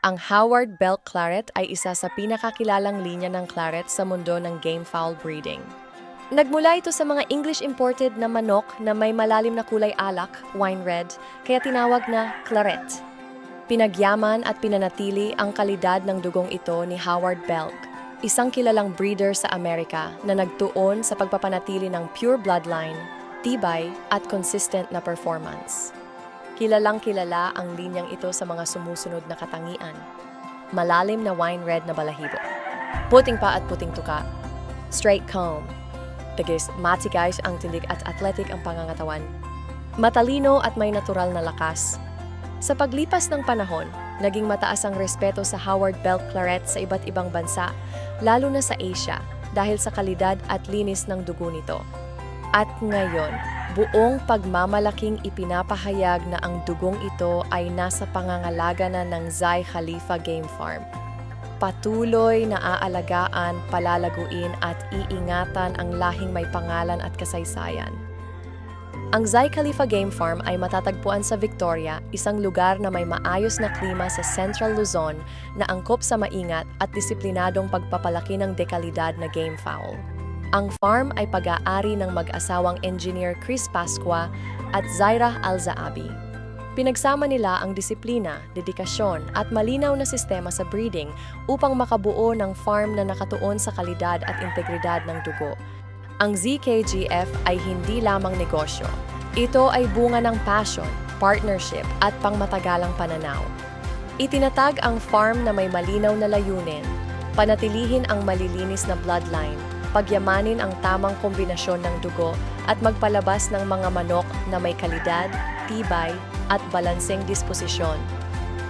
Ang Howard Bell Claret ay isa sa pinakakilalang linya ng claret sa mundo ng game fowl breeding. Nagmula ito sa mga English-imported na manok na may malalim na kulay alak, wine red, kaya tinawag na claret. Pinagyaman at pinanatili ang kalidad ng dugong ito ni Howard Belk, isang kilalang breeder sa Amerika na nagtuon sa pagpapanatili ng pure bloodline, tibay at consistent na performance. Kilalang kilala ang linyang ito sa mga sumusunod na katangian. Malalim na wine red na balahibo, puting pa at puting tuka, straight comb, tagis matigas ang tindig at athletic ang pangangatawan, matalino at may natural na lakas. Sa paglipas ng panahon, naging mataas ang respeto sa Howard Bell Claret sa iba't ibang bansa, lalo na sa Asia, dahil sa kalidad at linis ng dugo nito. At ngayon, buong pagmamalaking ipinapahayag na ang dugong ito ay nasa pangangalaga na ng Zai Khalifa Game Farm. Patuloy na aalagaan, palalaguin at iingatan ang lahing may pangalan at kasaysayan. Ang Zai Khalifa Game Farm ay matatagpuan sa Victoria, isang lugar na may maayos na klima sa Central Luzon na angkop sa maingat at disiplinadong pagpapalaki ng dekalidad na game fowl. Ang farm ay pag-aari ng mag-asawang engineer Chris Pasqua at Zaira Alzaabi. Pinagsama nila ang disiplina, dedikasyon at malinaw na sistema sa breeding upang makabuo ng farm na nakatuon sa kalidad at integridad ng dugo. Ang ZKGF ay hindi lamang negosyo. Ito ay bunga ng passion, partnership at pangmatagalang pananaw. Itinatag ang farm na may malinaw na layunin, panatilihin ang malilinis na bloodline, pagyamanin ang tamang kombinasyon ng dugo at magpalabas ng mga manok na may kalidad, tibay at balanseng disposisyon.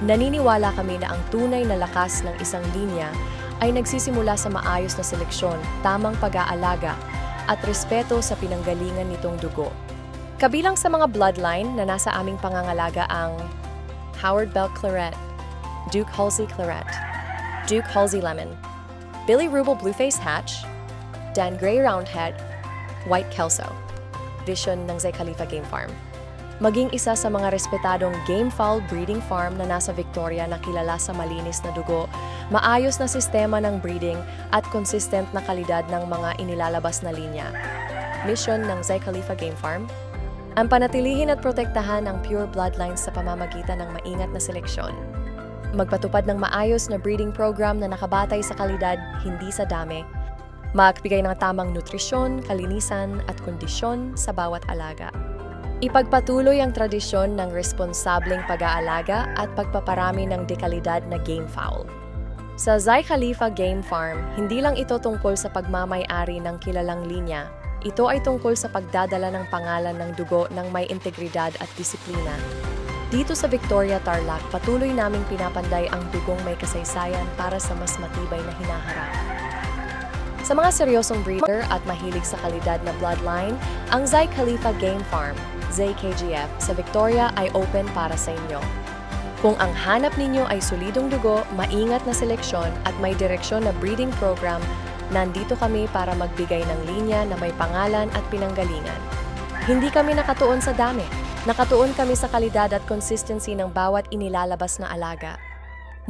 Naniniwala kami na ang tunay na lakas ng isang linya ay nagsisimula sa maayos na seleksyon, tamang pag-aalaga, at respeto sa pinanggalingan nitong dugo. Kabilang sa mga bloodline na nasa aming pangangalaga ang Howard Bell Claret, Duke Halsey Claret, Duke Halsey Lemon, Billy Rubel Blueface Hatch, Dan Gray Roundhead, White Kelso, vision ng Zai Khalifa Game Farm. Maging isa sa mga respetadong game fowl breeding farm na nasa Victoria na kilala sa malinis na dugo, maayos na sistema ng breeding at consistent na kalidad ng mga inilalabas na linya. Mission ng Zai Khalifa Game Farm: ang panatilihin at protektahan ang pure bloodlines sa pamamagitan ng maingat na seleksyon. Magpatupad ng maayos na breeding program na nakabatay sa kalidad, hindi sa dami. Magbigay ng tamang nutrisyon, kalinisan at kondisyon sa bawat alaga. Ipagpatuloy ang tradisyon ng responsableng pag-aalaga at pagpaparami ng dekalidad na game fowl. Sa Zai Khalifa Game Farm, hindi lang ito tungkol sa pagmamay-ari ng kilalang linya. Ito ay tungkol sa pagdadala ng pangalan ng dugo ng may integridad at disiplina. Dito sa Victoria, Tarlac, patuloy naming pinapanday ang dugong may kasaysayan para sa mas matibay na hinaharap. Sa mga seryosong breeder at mahilig sa kalidad na bloodline, ang Zai Khalifa Game Farm, ZKGF, sa Victoria ay open para sa inyo. Kung ang hanap ninyo ay solidong dugo, maingat na seleksyon at may direksyon na breeding program, nandito kami para magbigay ng linya na may pangalan at pinanggalingan. Hindi kami nakatuon sa dami. Nakatuon kami sa kalidad at consistency ng bawat inilalabas na alaga.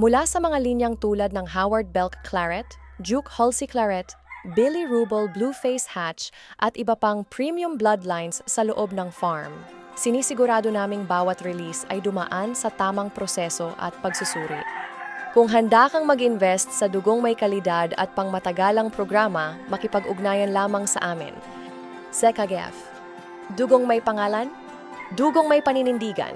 Mula sa mga linyang tulad ng Howard Belk Claret, Duke Halsey Claret, Billy Rubel Blueface Hatch at iba pang premium bloodlines sa loob ng farm, sinisigurado naming bawat release ay dumaan sa tamang proseso at pagsusuri. Kung handa kang mag-invest sa dugong may kalidad at pangmatagalang programa, makipag-ugnayan lamang sa amin. ZKGF. Dugong may pangalan, dugong may paninindigan.